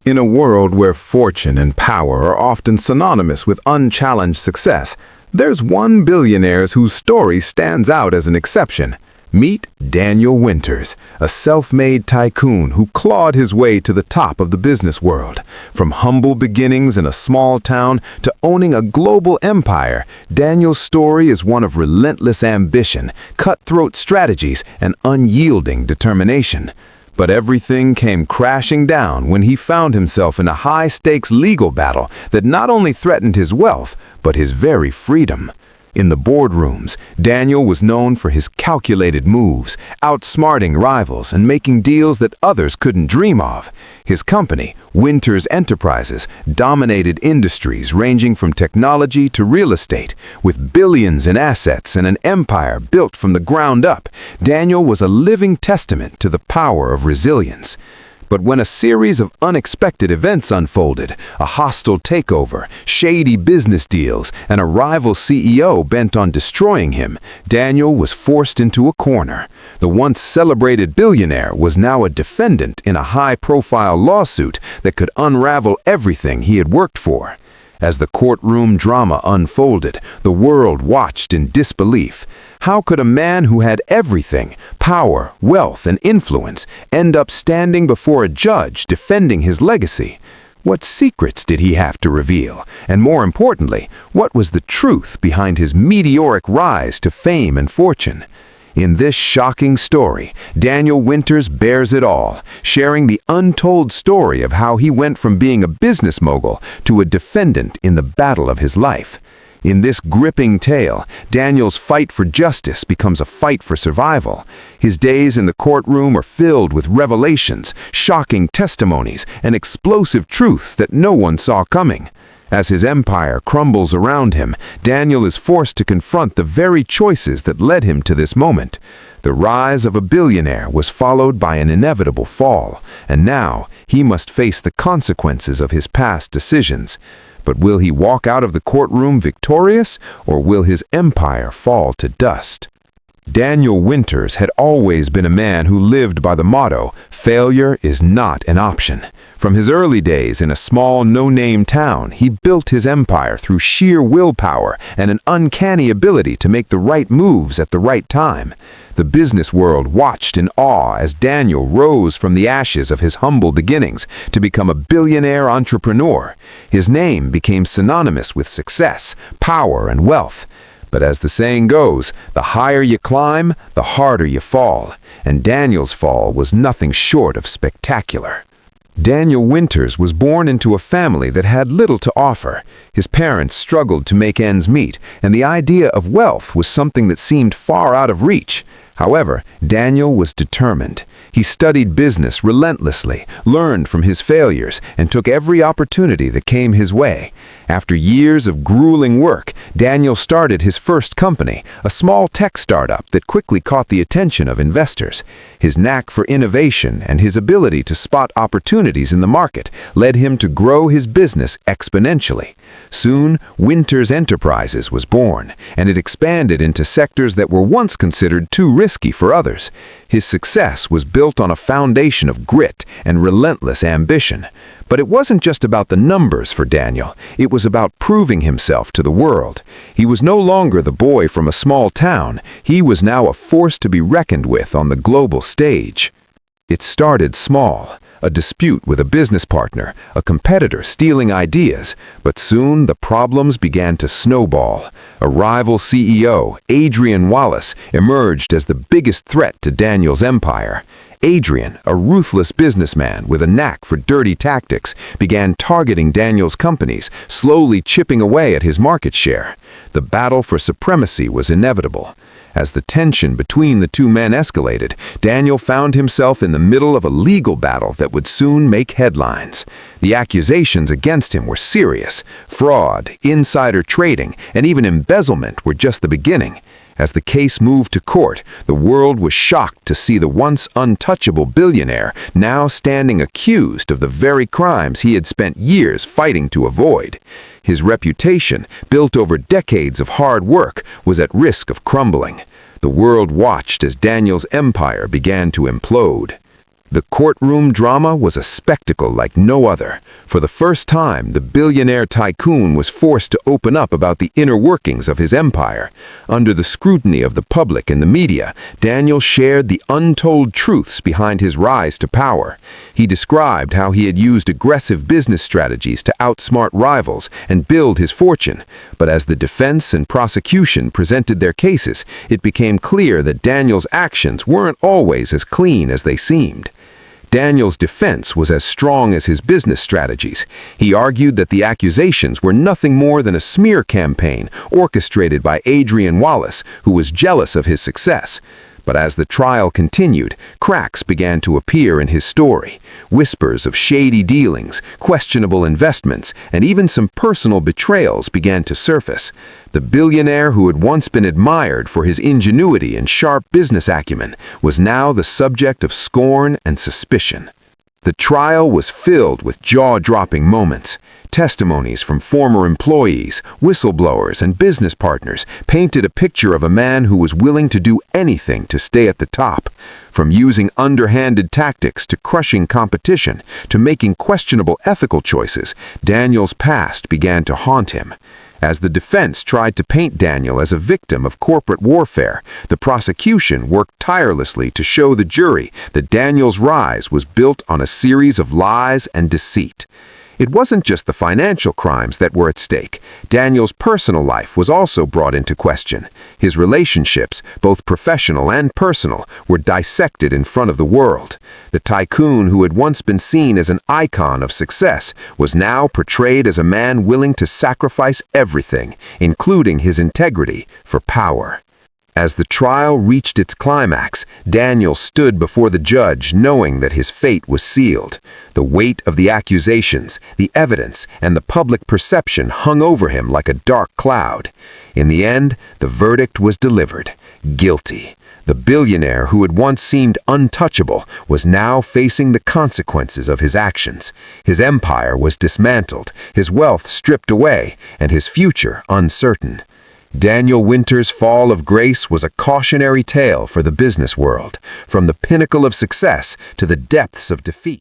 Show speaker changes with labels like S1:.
S1: In a world where fortune and power are often synonymous with unchallenged success, there's one billionaire whose story stands out as an exception. Meet Daniel Winters, a self-made tycoon who clawed his way to the top of the business world. From humble beginnings in a small town to owning a global empire, Daniel's story is one of relentless ambition, cutthroat strategies, and unyielding determination. But everything came crashing down when he found himself in a high-stakes legal battle that not only threatened his wealth, but his very freedom. In the boardrooms, Daniel was known for his calculated moves, outsmarting rivals and making deals that others couldn't dream of. His company, Winters Enterprises, dominated industries ranging from technology to real estate. With billions in assets and an empire built from the ground up, Daniel was a living testament to the power of resilience. But when a series of unexpected events unfolded, a hostile takeover, shady business deals, and a rival CEO bent on destroying him, Daniel was forced into a corner. The once celebrated billionaire was now a defendant in a high-profile lawsuit that could unravel everything he had worked for. As the courtroom drama unfolded, the world watched in disbelief. How could a man who had everything, power, wealth, and influence, end up standing before a judge defending his legacy? What secrets did he have to reveal? And more importantly, what was the truth behind his meteoric rise to fame and fortune? In this shocking story, Daniel Winters bears it all, sharing the untold story of how he went from being a business mogul to a defendant in the battle of his life. In this gripping tale, Daniel's fight for justice becomes a fight for survival. His days in the courtroom are filled with revelations, shocking testimonies, and explosive truths that no one saw coming. As his empire crumbles around him, Daniel is forced to confront the very choices that led him to this moment. The rise of a billionaire was followed by an inevitable fall, and now he must face the consequences of his past decisions. But will he walk out of the courtroom victorious, or will his empire fall to dust? Daniel Winters had always been a man who lived by the motto, "Failure is not an option." From his early days in a small, no-name town, he built his empire through sheer willpower and an uncanny ability to make the right moves at the right time. The business world watched in awe as Daniel rose from the ashes of his humble beginnings to become a billionaire entrepreneur. His name became synonymous with success, power, and wealth. But as the saying goes, the higher you climb, the harder you fall. And Daniel's fall was nothing short of spectacular. Daniel Winters was born into a family that had little to offer. His parents struggled to make ends meet, and the idea of wealth was something that seemed far out of reach. However, Daniel was determined. He studied business relentlessly, learned from his failures, and took every opportunity that came his way. After years of grueling work, Daniel started his first company, a small tech startup that quickly caught the attention of investors. His knack for innovation and his ability to spot opportunities in the market led him to grow his business exponentially. Soon, Winters Enterprises was born, and it expanded into sectors that were once considered too risky for others. His success was built on a foundation of grit and relentless ambition. But it wasn't just about the numbers for Daniel. It was about proving himself to the world. He was no longer the boy from a small town. He was now a force to be reckoned with on the global stage. It started small, a dispute with a business partner, a competitor stealing ideas, but soon the problems began to snowball. A rival CEO, Adrian Wallace, emerged as the biggest threat to Daniel's empire. Adrian, a ruthless businessman with a knack for dirty tactics, began targeting Daniel's companies, slowly chipping away at his market share. The battle for supremacy was inevitable. As the tension between the two men escalated, Daniel found himself in the middle of a legal battle that would soon make headlines. The accusations against him were serious. Fraud, insider trading, and even embezzlement were just the beginning. As the case moved to court, the world was shocked to see the once untouchable billionaire now standing accused of the very crimes he had spent years fighting to avoid. His reputation, built over decades of hard work, was at risk of crumbling. The world watched as Daniel's empire began to implode. The courtroom drama was a spectacle like no other. For the first time, the billionaire tycoon was forced to open up about the inner workings of his empire. Under the scrutiny of the public and the media, Daniel shared the untold truths behind his rise to power. He described how he had used aggressive business strategies to outsmart rivals and build his fortune. But as the defense and prosecution presented their cases, it became clear that Daniel's actions weren't always as clean as they seemed. Daniel's defense was as strong as his business strategies. He argued that the accusations were nothing more than a smear campaign orchestrated by Adrian Wallace, who was jealous of his success. But as the trial continued, cracks began to appear in his story. Whispers of shady dealings, questionable investments, and even some personal betrayals began to surface. The billionaire who had once been admired for his ingenuity and sharp business acumen was now the subject of scorn and suspicion. The trial was filled with jaw-dropping moments. Testimonies from former employees, whistleblowers, and business partners painted a picture of a man who was willing to do anything to stay at the top. From using underhanded tactics to crushing competition to making questionable ethical choices, Daniel's past began to haunt him. As the defense tried to paint Daniel as a victim of corporate warfare, the prosecution worked tirelessly to show the jury that Daniel's rise was built on a series of lies and deceit. It wasn't just the financial crimes that were at stake. Daniel's personal life was also brought into question. His relationships, both professional and personal, were dissected in front of the world. The tycoon who had once been seen as an icon of success was now portrayed as a man willing to sacrifice everything, including his integrity, for power. As the trial reached its climax, Daniel stood before the judge knowing that his fate was sealed. The weight of the accusations, the evidence, and the public perception hung over him like a dark cloud. In the end, the verdict was delivered. Guilty. The billionaire who had once seemed untouchable was now facing the consequences of his actions. His empire was dismantled, his wealth stripped away, and his future uncertain. Daniel Winter's fall of grace was a cautionary tale for the business world, from the pinnacle of success to the depths of defeat.